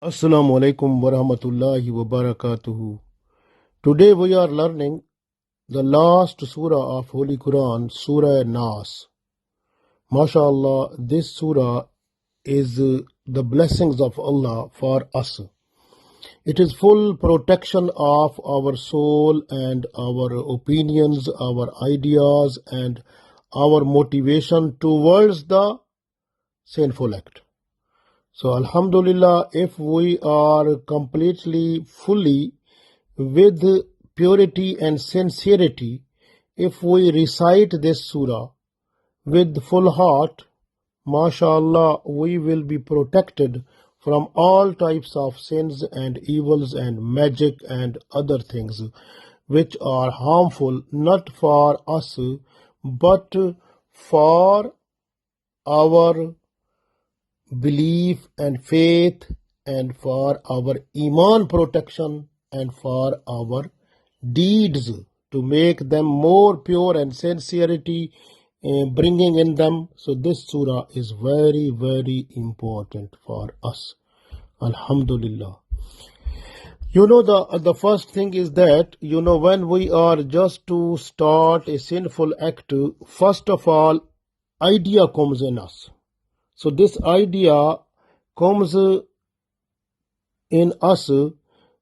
Assalamu alaikum wa rahmatullahi wa barakatuhu. Today we are learning the last surah of Holy Quran, Surah Naas. MashaAllah, this surah is the blessings of Allah for us. It is full protection of our soul and our opinions, our ideas, and our motivation towards the sinful act. So Alhamdulillah, if we are completely, fully with purity and sincerity, if we recite this surah with full heart, MashaAllah, we will be protected from all types of sins and evils and magic and other things which are harmful not for us but for our belief and faith and for our iman protection and for our deeds to make them more pure and sincerity bringing in them. So this surah is very, very important for us. Alhamdulillah. The first thing is that, when we are just to start a sinful act, first of all, idea comes in us. So this idea comes in us.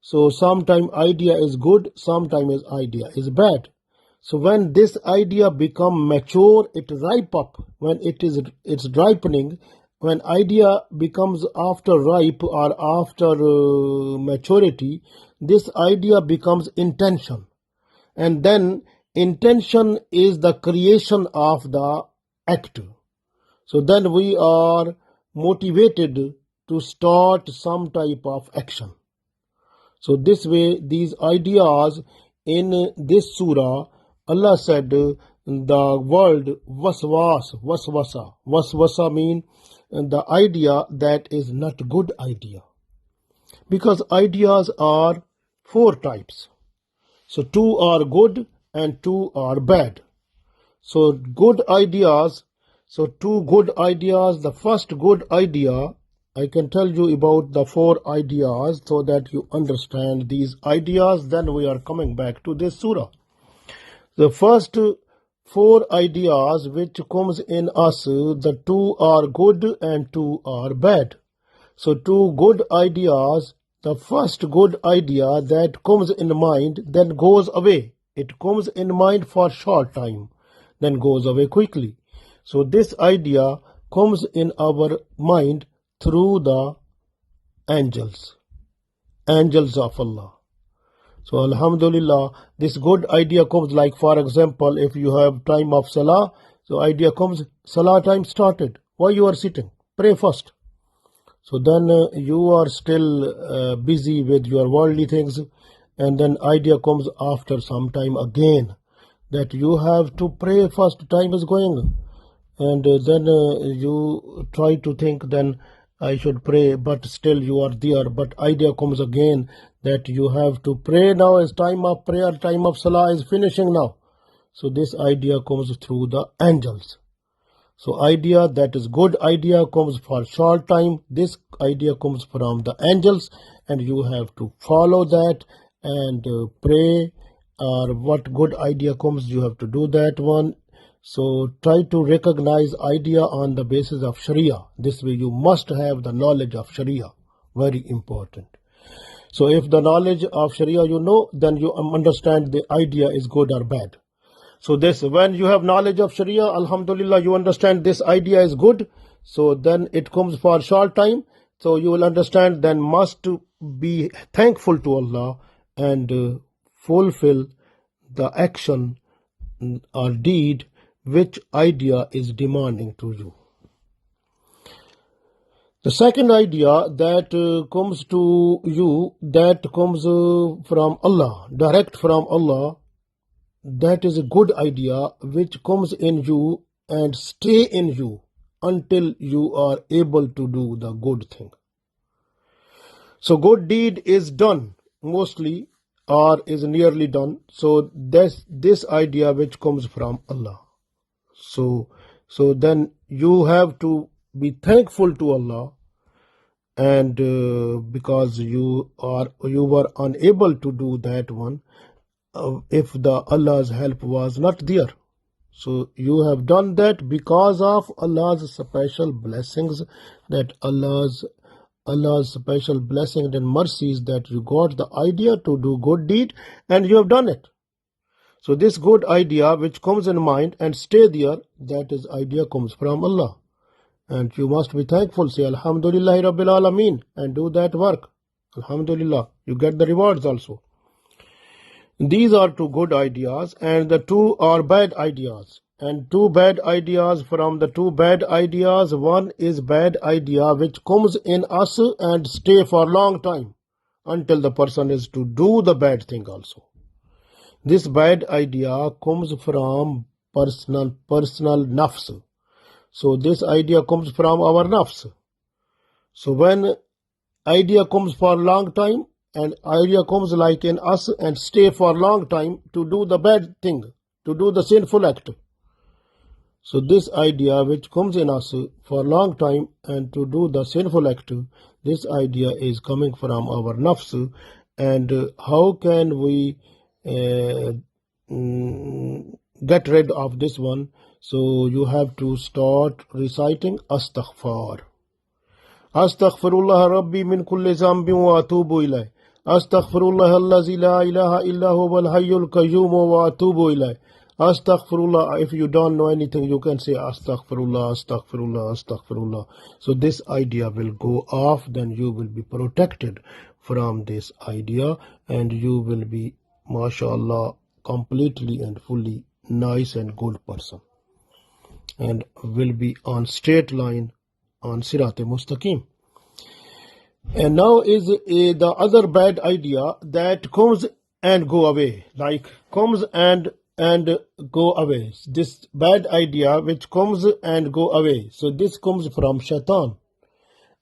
So sometimes idea is good, sometimes idea is bad. So when this idea become mature, it ripe up. When it's ripening, when idea becomes after ripe or after maturity, this idea becomes intention. And then intention is the creation of the act. So then we are motivated to start some type of action. So this way, these ideas in this surah, Allah said the word waswasa. Waswasa mean the idea that is not good idea. Because ideas are four types. So two are good and two are bad. So good ideas. So two good ideas. The first good idea, I can tell you about the four ideas so that you understand these ideas. Then we are coming back to this surah. The first four ideas which comes in us, the two are good and two are bad. So two good ideas, the first good idea that comes in mind then goes away. It comes in mind for short time, then goes away quickly. So this idea comes in our mind through the angels of Allah. So Alhamdulillah, this good idea comes, like for example, if you have time of Salah, so idea comes, Salah time started. Why you are sitting? Pray first. So then you are still busy with your worldly things, and then idea comes after some time again that you have to pray first, time is going. And then you try to think, then I should pray, but still you are there. But idea comes again that you have to pray now, is time of prayer, time of Salah is finishing now. So this idea comes through the angels. So idea that is good idea comes for short time. This idea comes from the angels, and you have to follow that and pray. Or what good idea comes, you have to do that one. So try to recognize idea on the basis of Sharia. This way you must have the knowledge of Sharia. Very important. So if the knowledge of Sharia you know, then you understand the idea is good or bad. So this, when you have knowledge of Sharia, Alhamdulillah, you understand this idea is good. So then it comes for a short time. So you will understand, then must be thankful to Allah and fulfill the action or deed which idea is demanding to you. The second idea that comes to you, that comes from Allah, direct from Allah, that is a good idea which comes in you and stay in you until you are able to do the good thing. So good deed is done mostly or is nearly done. So this idea which comes from Allah. So then you have to be thankful to Allah and because you were unable to do that one, if the Allah's help was not there. So you have done that because of Allah's special blessings, that Allah's special blessings and mercies, that you got the idea to do good deed and you have done it. So this good idea which comes in mind and stay there, that is idea comes from Allah. And you must be thankful, say Alhamdulillah Rabbil Alameen, and do that work. Alhamdulillah, you get the rewards also. These are two good ideas, and the two are bad ideas. And two bad ideas, from the two bad ideas, one is bad idea which comes in us and stay for a long time until the person is to do the bad thing also. This bad idea comes from personal nafs. So this idea comes from our nafs. So when idea comes for a long time, and idea comes like in us and stay for a long time to do the bad thing, to do the sinful act. So this idea which comes in us for a long time and to do the sinful act, this idea is coming from our nafs. And how can we get rid of this one? So you have to start reciting astaghfar. Astaghfirullah Rabbi min kulli zambin wa atubu ilayh. Astaghfirullah allazi la ilaha illa huwa al-hayyul qayyum wa atubu ilayh. Astaghfirullah. If you don't know anything, you can say astaghfirullah, astaghfirullah, astaghfirullah. So this idea will go off, then you will be protected from this idea, and you will be, mashallah, completely and fully nice and good person, and will be on straight line on Sirat Mustaqim. And now is the other bad idea that comes and go away, like comes and go away. This bad idea which comes and go away. So this comes from Shaitan,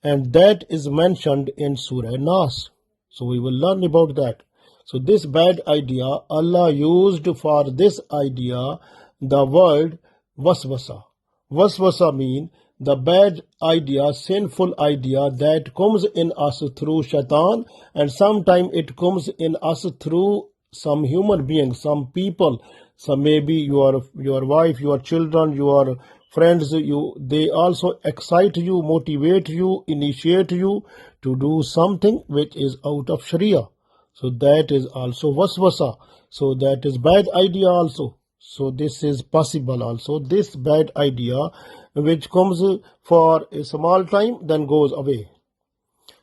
and that is mentioned in Surah Naas. So we will learn about that. So this bad idea, Allah used for this idea the word waswasa. Waswasa means the bad idea, sinful idea that comes in us through Shaitan, and sometimes it comes in us through some human beings, some people. So maybe your wife, your children, your friends, they also excite you, motivate you, initiate you to do something which is out of Sharia. So that is also waswasa. So that is bad idea also. So this is possible also. This bad idea which comes for a small time, then goes away.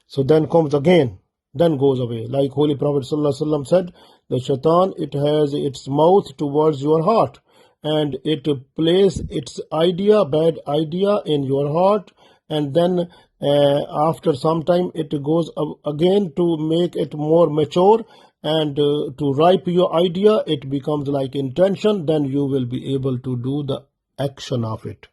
So then comes again, then goes away. Like Holy Prophet ﷺ said, the Shaitan, it has its mouth towards your heart, and it places its idea, bad idea, in your heart, and then after some time it goes again to make it more mature, and to ripe your idea, it becomes like intention, then you will be able to do the action of it.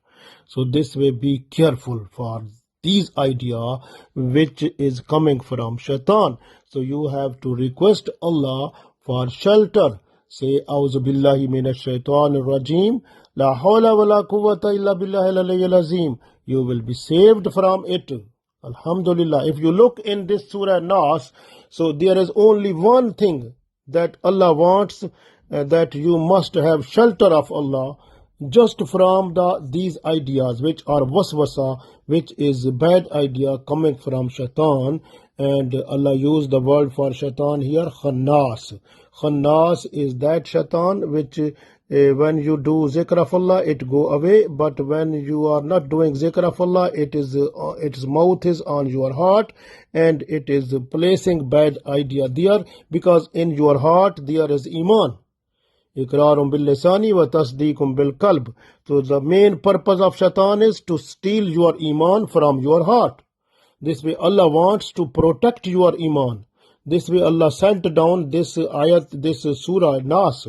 So this way, be careful for these idea which is coming from Shaitan. So you have to request Allah for shelter. Say, Auzu billahi minash shaitanir rajim. La hawla wa la quwwata illa billahi al-aliyyil azim. You will be saved from it. Alhamdulillah. If you look in this Surah Naas, so there is only one thing that Allah wants, that you must have shelter of Allah, just from these ideas which are waswasa, which is a bad idea coming from Shaitan. And Allah used the word for Shaitan here, Khannas. Khannas is that Shaitan which when you do zikr of Allah, it go away, but when you are not doing zikr of Allah, its mouth is on your heart, and it is placing bad idea there, because in your heart there is Iman. Iqrarum bil lisani wa tasdeequm bil qalb. So the main purpose of Shaitan is to steal your Iman from your heart. This way Allah wants to protect your Iman. This way Allah sent down this ayat, this Surah Naas.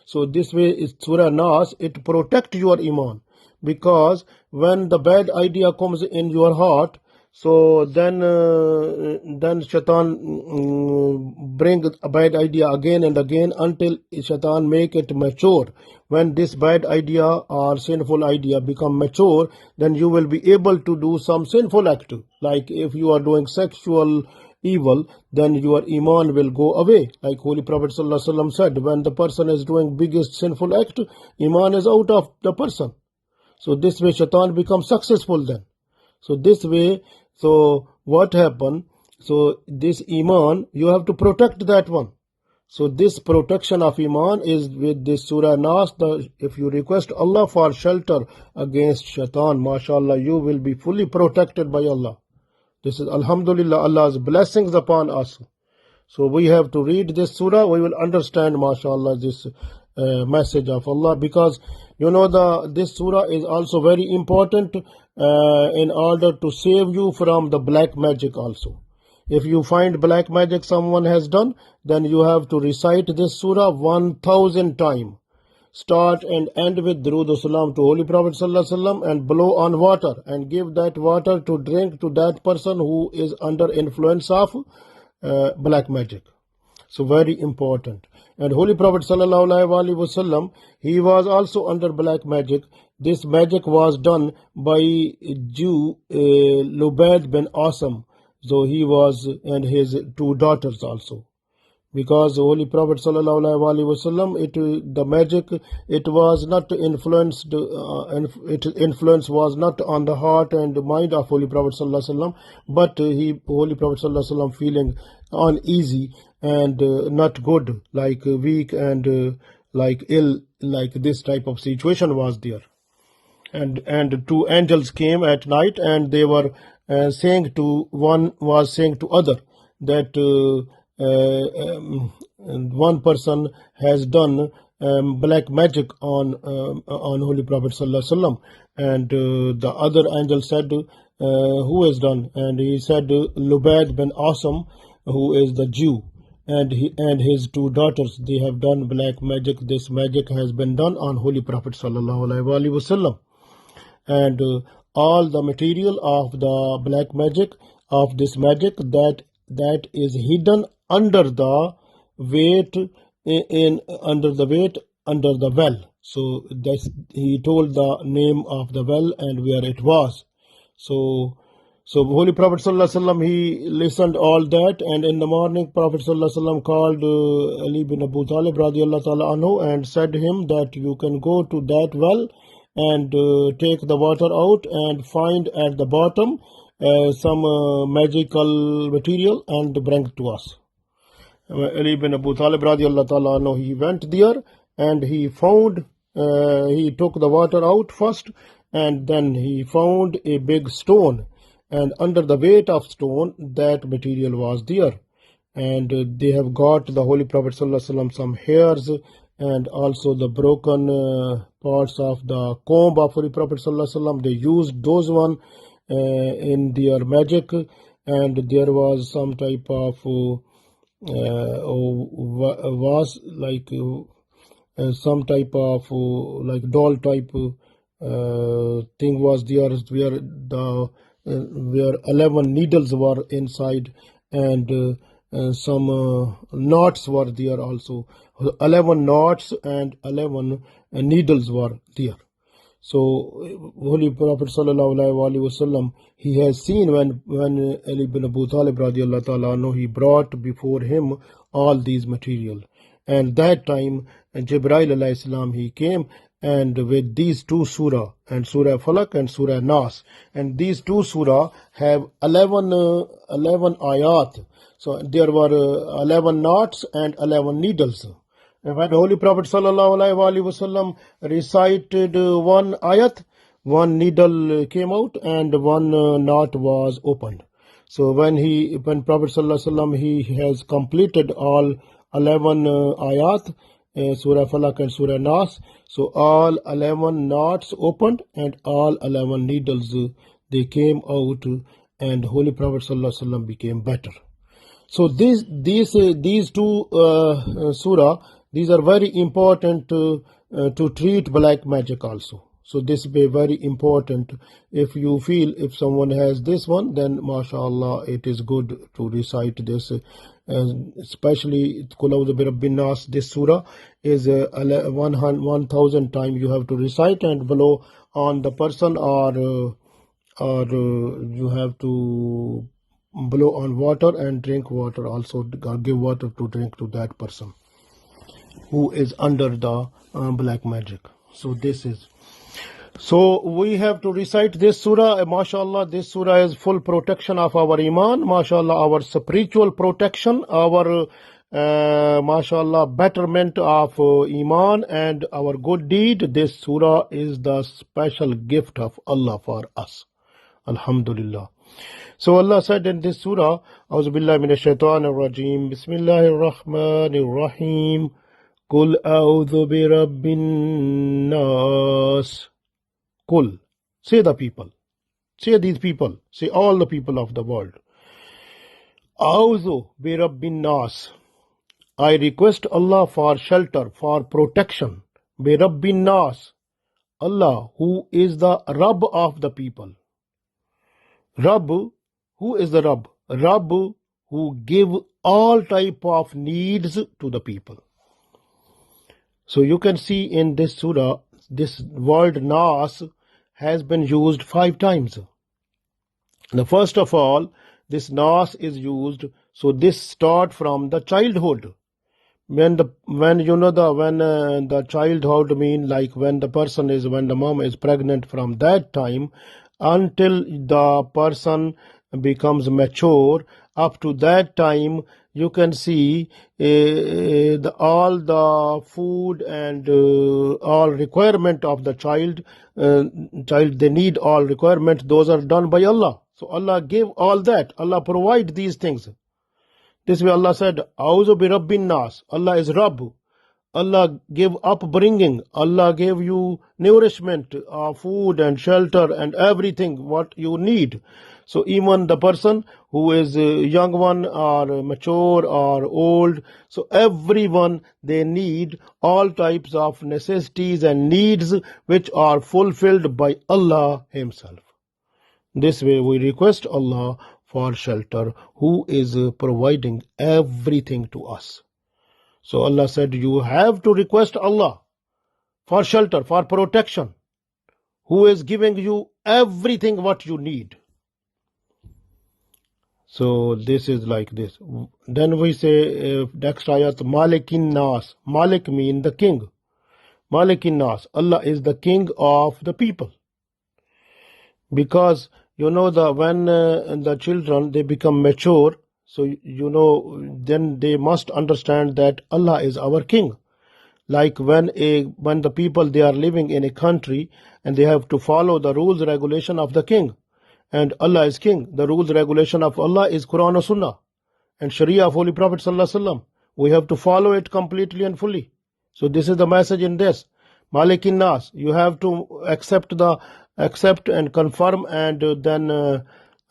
So this way is Surah Naas, it protect your Iman. Because when the bad idea comes in your heart, So then shaitan bring a bad idea again and again until shaitan make it mature. When this bad idea or sinful idea become mature, then you will be able to do some sinful act. Like if you are doing sexual evil, then your iman will go away. Like Holy Prophet ﷺ said, when the person is doing biggest sinful act, iman is out of the person. So this way shaitan becomes successful then. So this way, so what happened? So this iman, you have to protect that one. So this protection of iman is with this Surah Naas. If you request Allah for shelter against shaitan, mashallah, you will be fully protected by Allah. This is Alhamdulillah, Allah's blessings upon us. So we have to read this surah, we will understand, mashallah, this message of Allah, because this surah is also very important in order to save you from the black magic also. If you find black magic someone has done, then you have to recite this surah 1000 times. Start and end with Durood Salam to Holy Prophet ﷺ and blow on water and give that water to drink to that person who is under influence of black magic. So very important. And Holy Prophet ﷺ, he was also under black magic. This magic was done by Jew Lubaid bin Asam. So he was, and his two daughters also. Because Holy Prophet ﷺ, the magic, it was not influenced, its influence was not on the heart and mind of Holy Prophet ﷺ, but Holy Prophet ﷺ feeling uneasy and not good, like weak and like ill, like this type of situation was there. And two angels came at night, and they were saying to one was saying to other that one person has done black magic on Holy Prophet ﷺ, and the other angel said, who has done? And he said, Lubaid bin Asam, who is the Jew, and his two daughters, they have done black magic. This magic has been done on Holy Prophet ﷺ. And all the material of the black magic, of this magic, that is hidden under the weight under the well. So that's, he told the name of the well and where it was. So Holy Prophet ﷺ, he listened all that, and in the morning Prophet ﷺ called Ali bin Abu Talib radiallahu ta'ala anhu and said to him that you can go to that well and take the water out and find at the bottom some magical material and bring it to us. Ali bin Abu Talib radiallahu ta'ala anhu, he went there and he found, he took the water out first, and then he found a big stone, and under the weight of stone that material was there. And they have got the Holy Prophet ﷺ some hairs and also the broken parts of the comb of Holy Prophet ﷺ. They used those one in their magic, and there was some type of was like some type of like doll type thing was there, where 11 needles were inside, and some knots were there also. 11 knots and 11 needles were there. So Holy Prophet ﷺ, he has seen when Ali bin Abu Talib radiallahu ta'ala anhu, he brought before him all these material, and that time Jibreel alayhi salam, he came, and with these two surah, and Surah Falak and Surah Naas, and these two surah have 11 ayat. So there were 11 knots and 11 needles. And when Holy Prophet ﷺ recited one ayat, one needle came out and one knot was opened. So when Prophet ﷺ, he has completed all 11 ayat, Surah Falak and Surah Naas, so all 11 knots opened and all 11 needles, they came out, and Holy Prophet ﷺ became better. So these two surah, these are very important to treat black magic also. So this will be very important. If you feel if someone has this one, then mashallah, it is good to recite this. Especially Qul A'udhu bi Rabbin Nas, this surah is 1,000 times you have to recite and blow on the person, or you have to blow on water and drink water also, give water to drink to that person who is under the black magic. So this is, so we have to recite this surah. MashaAllah, this surah is full protection of our iman, MashaAllah, our spiritual protection, our MashaAllah betterment of iman and our good deed. This surah is the special gift of Allah for us. Alhamdulillah. So Allah said in this surah, A'udhu billahi minash shaitanir rajim, Bismillahir Rahmanir Rahim, Qul a'udhu bi Rabbin Nas. Qul, say the people, say these people, say all the people of the world. A'udhu bi Rabbin Nas. I request Allah for shelter, for protection. Bi Rabbin Nas. Allah, who is the Rabb of the people. Rabb, who is the Rabb? Rabb, who give all type of needs to the people. So you can see in this surah, this word Nas has been used 5 times. Now, first of all, this Nas is used, so this start from the childhood. When the childhood mean like when the mom is pregnant, from that time until the person becomes mature, up to that time you can see all the food and all requirement of the child, they need all requirement, those are done by Allah. So Allah gave all that, Allah provide these things. This way Allah said, A'udhu bi Rabbin Nas. Allah is Rabb. Allah gave upbringing. Allah gave you nourishment, food and shelter and everything what you need. So even the person who is a young one or mature or old, so everyone, they need all types of necessities and needs which are fulfilled by Allah Himself. This way we request Allah for shelter, who is providing everything to us. So Allah said, you have to request Allah for shelter, for protection, who is giving you everything what you need. So this is like this. Then we say next ayat, Malikin Nas. Malik mean the king. Malikin Nas. Allah is the king of the people. Because when the children, they become mature, so then they must understand that Allah is our king. Like when the people, they are living in a country and they have to follow the rules regulation of the king, and Allah is king. The rules regulation of Allah is Quran and Sunnah and Sharia of Holy Prophet Sallallahu Alaihi Wasallam. We have to follow it completely and fully. So this is the message in this. Malikin Nas, you have to accept and confirm and then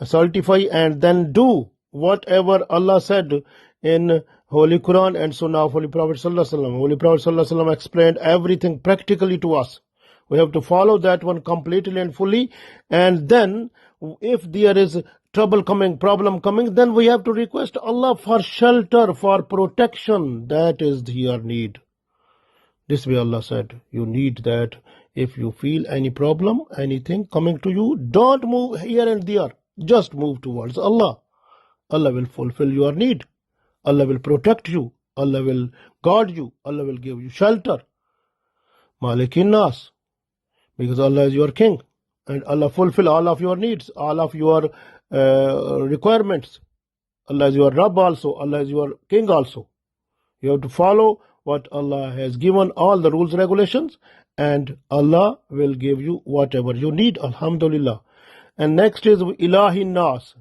certify and then do whatever Allah said in Holy Quran and Sunnah of Holy Prophet Sallallahu Alaihi Wasallam. Holy Prophet Sallallahu Alaihi Wasallam explained everything practically to us. We have to follow that one completely and fully, and then if there is trouble coming, problem coming, then we have to request Allah for shelter, for protection. That is your need. This way Allah said, you need that. If you feel any problem, anything coming to you, don't move here and there. Just move towards Allah. Allah will fulfill your need. Allah will protect you. Allah will guard you. Allah will give you shelter. Malikin Nas. Because Allah is your king. And Allah fulfill all of your needs, all of your requirements. Allah is your Rabb also. Allah is your king also. You have to follow what Allah has given, all the rules, regulations, and Allah will give you whatever you need. Alhamdulillah. And next is Ilahi Nas.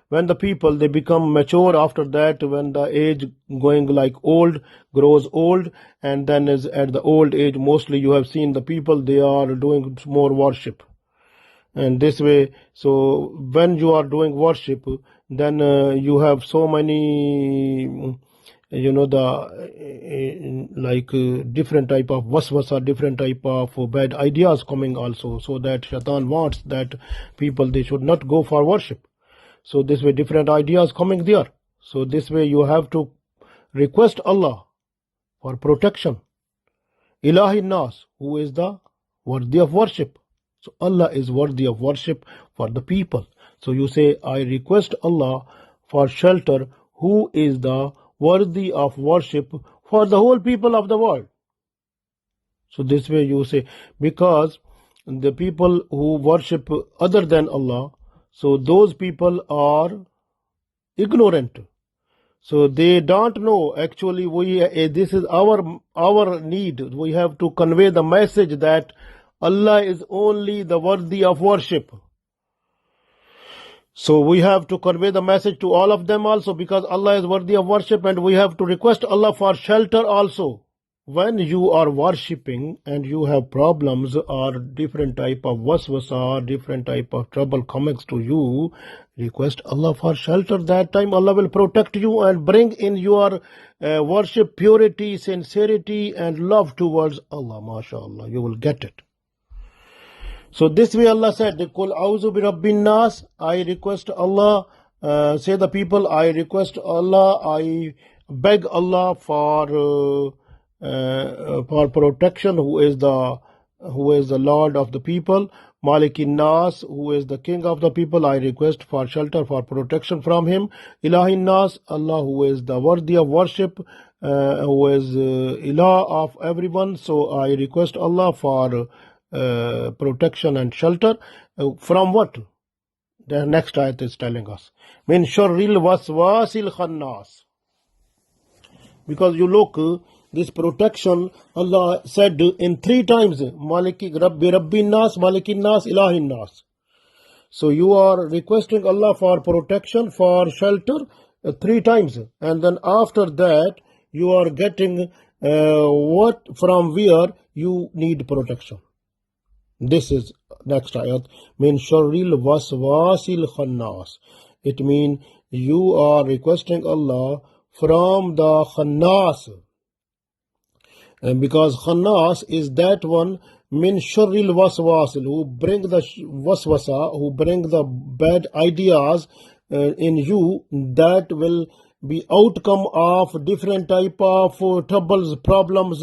When the people, they become mature, after that, when the age going like old, grows old, and then is at the old age, mostly you have seen the people, they are doing more worship. And this way, so when you are doing worship, then you have so many different type of waswasa, different type of bad ideas coming also. So that shaitan wants that people, they should not go for worship. So this way different ideas coming there. So this way you have to request Allah for protection. Ilahi Nas, who is the worthy of worship. So Allah is worthy of worship for the people. So you say, I request Allah for shelter, who is the worthy of worship for the whole people of the world. So this way you say, because the people who worship other than Allah, so those people are ignorant. So they don't know. Actually, this is our need. We have to convey the message that Allah is only the worthy of worship. So we have to convey the message to all of them also, because Allah is worthy of worship, and we have to request Allah for shelter also. When you are worshipping and you have problems or different type of waswasa, different type of trouble comes to you, request Allah for shelter. That time Allah will protect you and bring in your worship purity, sincerity and love towards Allah. MashaAllah, you will get it. So this way Allah said, Qul a'udhu bi rabbin nas, I request Allah, say the people, I request Allah, I beg Allah for protection, who is the Lord of the people. Malikin Nas, who is the King of the people, I request for shelter, for protection from him. Ilahin Nas, Allah who is the worthy of worship, who is Ilah of everyone. So I request Allah for protection and shelter. From what? The next ayat is telling us. Min sharril waswasil khannas. Because you look, this protection, Allah said in 3 times, Maliki Rabbi Rabbin Nas, Malikin Nas, Ilahin Nas. So you are requesting Allah for protection, for shelter 3 times. And then after that, you are getting what, from where you need protection. This is next ayat. Min sharril waswasil khannas. It means you are requesting Allah from the khannas. And because khannas is that one, min sharril waswasil, who bring the waswasa, who bring the bad ideas in you, that will be outcome of different type of troubles, problems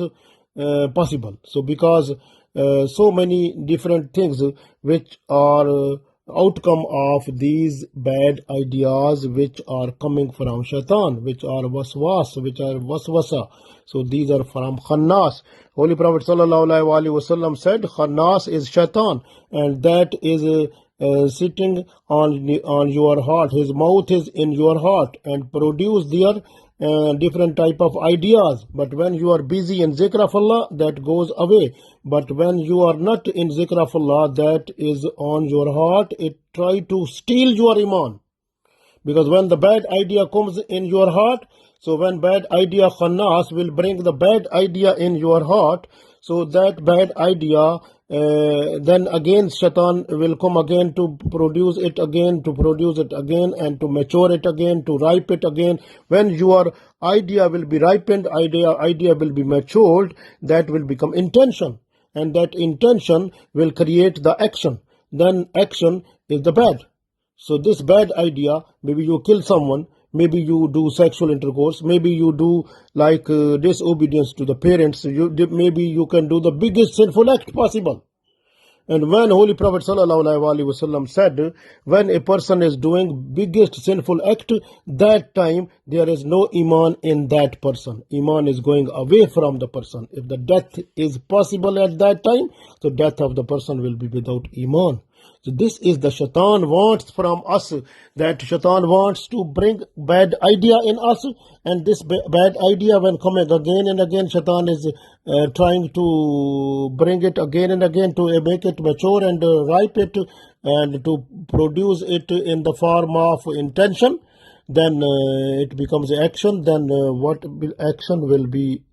possible. So because so many different things which are outcome of these bad ideas which are coming from shaitan, which are waswasa. So these are from khannas. Holy Prophet ﷺ said, khannas is shaitan, and that is sitting on your heart. His mouth is in your heart and produce their different type of ideas. But when you are busy in zikr of Allah, that goes away. But when you are not in zikr of Allah, that is on your heart, it try to steal your iman. Because when the bad idea comes in your heart, so when bad idea khannas will bring the bad idea in your heart, so that bad idea, then again shaitan will come again to produce it again, and to mature it again, to ripe it again. When your idea will be ripened, idea will be matured, that will become intention, and that intention will create the action. Then action is the bad. So this bad idea, maybe you kill someone, maybe you do sexual intercourse, maybe you do like disobedience to the parents, maybe you can do the biggest sinful act possible. And when Holy Prophet ﷺ said, when a person is doing biggest sinful act, that time there is no iman in that person. Iman is going away from the person. If the death is possible at that time, the death of the person will be without iman. So this is the shaitan wants from us, that shaitan wants to bring bad idea in us, and this bad idea when coming again and again, shaitan is trying to bring it again and again to make it mature and ripe it and to produce it in the form of intention. Then it becomes action. Then what action will be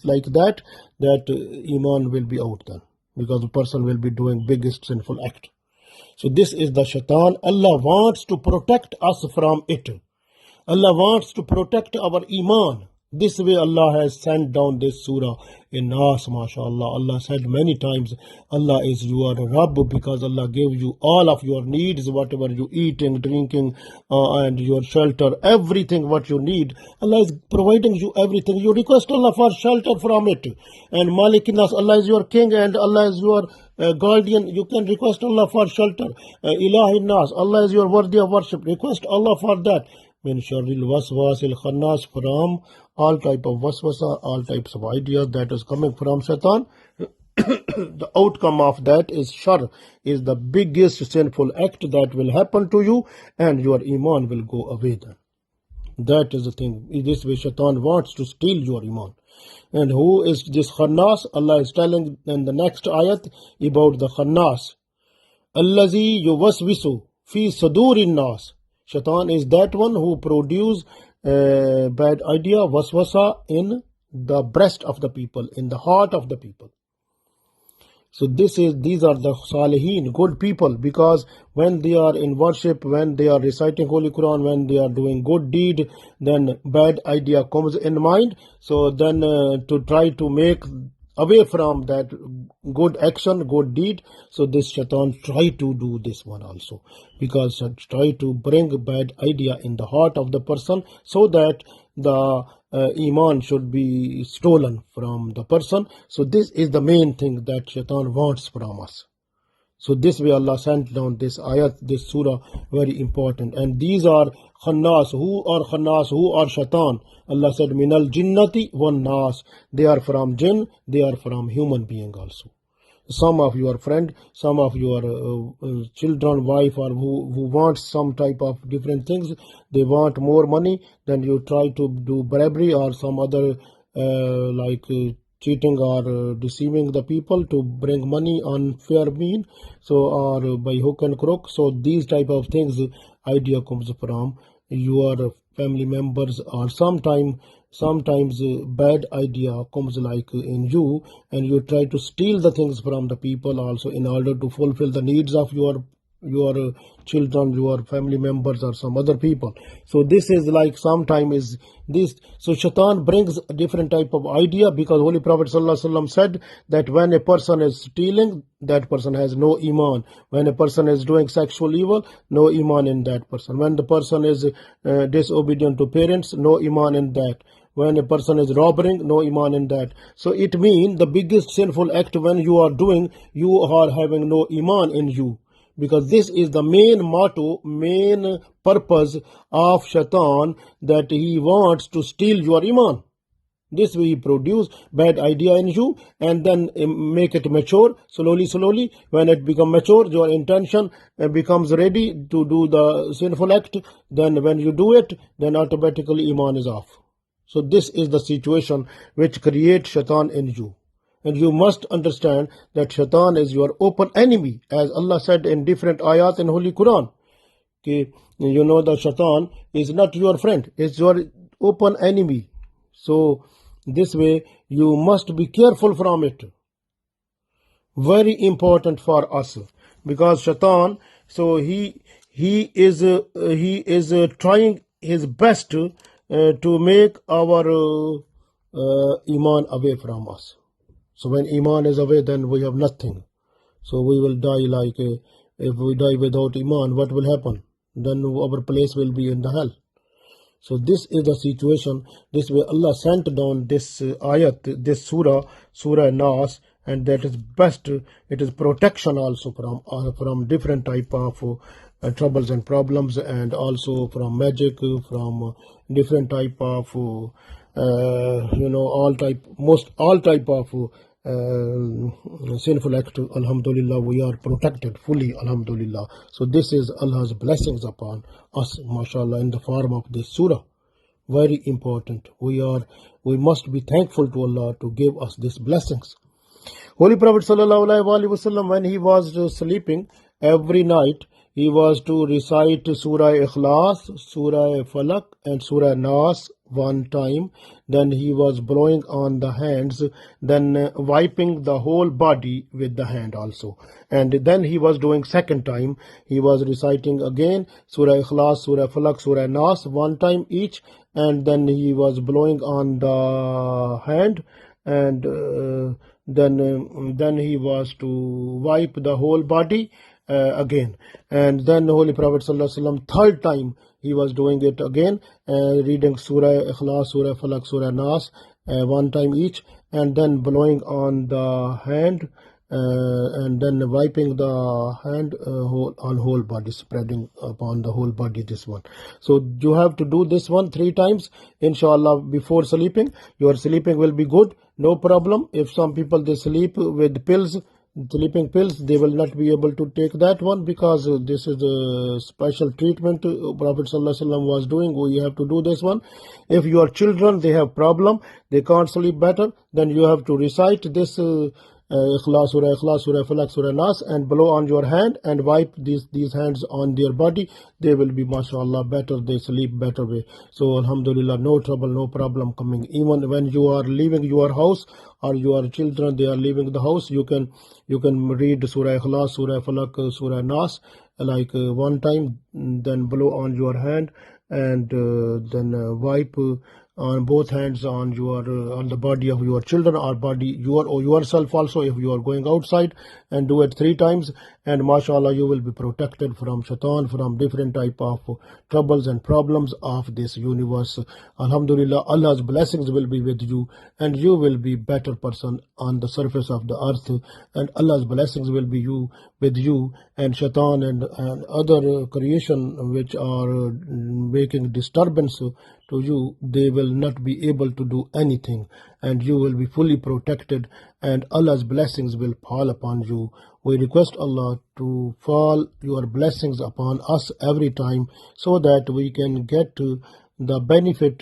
like that iman will be out then, because the person will be doing biggest sinful act. So this is the shaitan. Allah wants to protect us from it. Allah wants to protect our iman. This way Allah has sent down this surah in Naas, mashallah. Allah said many times, Allah is your Rabb, because Allah gave you all of your needs, whatever you eating, drinking, and your shelter, everything what you need. Allah is providing you everything. You request Allah for shelter from it. And Malikinas, Allah is your king and Allah is your guardian. You can request Allah for shelter. Ilahi Nas, Allah is your worthy of worship. Request Allah for that. Min sharril waswasil khannas, from all type of waswasa, all types of ideas that is coming from Shaitan. The outcome of that is shar, is the biggest sinful act that will happen to you, and your iman will go away then. That is the thing. In this way Shaitan wants to steal your iman. And who is this khannas? Allah is telling in the next ayat about the khannas. Allazi yuwaswisu fi sudurin nas. Shaitan is that one who produce bad idea, waswasa, in the breast of the people, in the heart of the people. So these are the salihin, good people, because when they are in worship, when they are reciting Holy Quran, when they are doing good deed, then bad idea comes in mind. So then to try to make away from that good action, good deed, so this Shaitan try to do this one also, because try to bring bad idea in the heart of the person, so that the iman should be stolen from the person. So this is the main thing that Shaitan wants from us. So this way Allah sent down this ayat, this surah, very important. And these are khannas. Who are khannas? Who are Shaitan? Allah said, minal jinnati wan nas. They are from jinn, they are from human being also. Some of your friend, some of your children, wife, or who want some type of different things, they want more money, then you try to do bribery or some other cheating or deceiving the people to bring money on fair mean, so or by hook and crook. So these type of things idea comes from your family members, or sometimes bad idea comes like in you, and you try to steal the things from the people also in order to fulfill the needs of your children, your family members, or some other people. So this is like sometimes is this. So Shaitan brings a different type of idea, because Holy Prophet ﷺ said that when a person is stealing, that person has no iman. When a person is doing sexual evil, no iman in that person. When the person is disobedient to parents, no iman in that. When a person is robbing, no iman in that. So it means the biggest sinful act when you are doing, you are having no iman in you. Because this is the main motto, main purpose of Shaitan, that he wants to steal your iman. This way he produce bad idea in you and then make it mature slowly. When it becomes mature, your intention becomes ready to do the sinful act. Then when you do it, then automatically iman is off. So this is the situation which creates Shaitan in you. And you must understand that Shaitan is your open enemy, as Allah said in different ayat in Holy Quran. Okay, you know that Shaitan is not your friend, it's your open enemy. So this way you must be careful from it. Very important for us, because Shaitan, so he is trying his best to make our iman away from us. So when iman is away, then we have nothing. So we will die like, if we die without iman, what will happen? Then our place will be in the hell. So this is the situation. This way Allah sent down this ayat, this Surah Naas, and that is best. It is protection also from different type of troubles and problems, and also from magic, from different type of all type of sinful act. Alhamdulillah, we are protected fully, alhamdulillah. So this is Allah's blessings upon us, mashallah, in the form of this surah. Very important. We must be thankful to Allah to give us these blessings. Holy Prophet sallallahu alaihi wasallam, when he was sleeping every night, he was to recite Surah Ikhlas, Surah Falak, and Surah Naas one time. Then he was blowing on the hands, then wiping the whole body with the hand also. And then he was doing second time, he was reciting again Surah Ikhlas, Surah Falak, Surah Naas one time each, and then he was blowing on the hand, and then he was to wipe the whole body again. And then the Holy Prophet ﷺ, third time he was doing it again, reading Surah Ikhlas, Surah Falak, Surah Naas, one time each, and then blowing on the hand, and then wiping the hand on whole body, spreading upon the whole body, this one. So you have to do this one 3 times, inshallah, before sleeping. Your sleeping will be good, no problem. If some people they sleep with pills, sleeping pills, they will not be able to take that one, because this is a special treatment Prophet ﷺ was doing. We have to do this one. If your children they have problem, they can't sleep better, then you have to recite this Ikhlas, Surah Falak, Surah Nas, and blow on your hand and wipe these hands on their body. They will be, mashallah, better. They sleep better way. So alhamdulillah, no trouble, no problem coming. Even when you are leaving your house, or your children they are leaving the house, you can read Surah Ikhlas, Surah Falak, Surah Nas, like one time, then blow on your hand, and then wipe on both hands on the body of your children, or body or yourself also, if you are going outside, and do it 3 times, and mashallah, you will be protected from shaitan, from different type of troubles and problems of this universe. Alhamdulillah, Allah's blessings will be with you, and you will be better person on the surface of the earth, and Allah's blessings will be with you, and shaitan and other creation which are making disturbance to you, they will not be able to do anything, and you will be fully protected, and Allah's blessings will fall upon you. We request Allah to fall your blessings upon us every time, so that we can get the benefit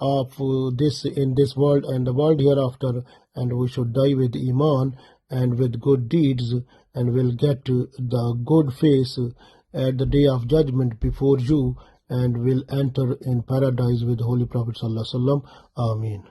of this in this world and the world hereafter, and we should die with Iman and with good deeds, and will get the good face at the day of judgment before you, and will enter in paradise with Holy Prophet ﷺ. Ameen.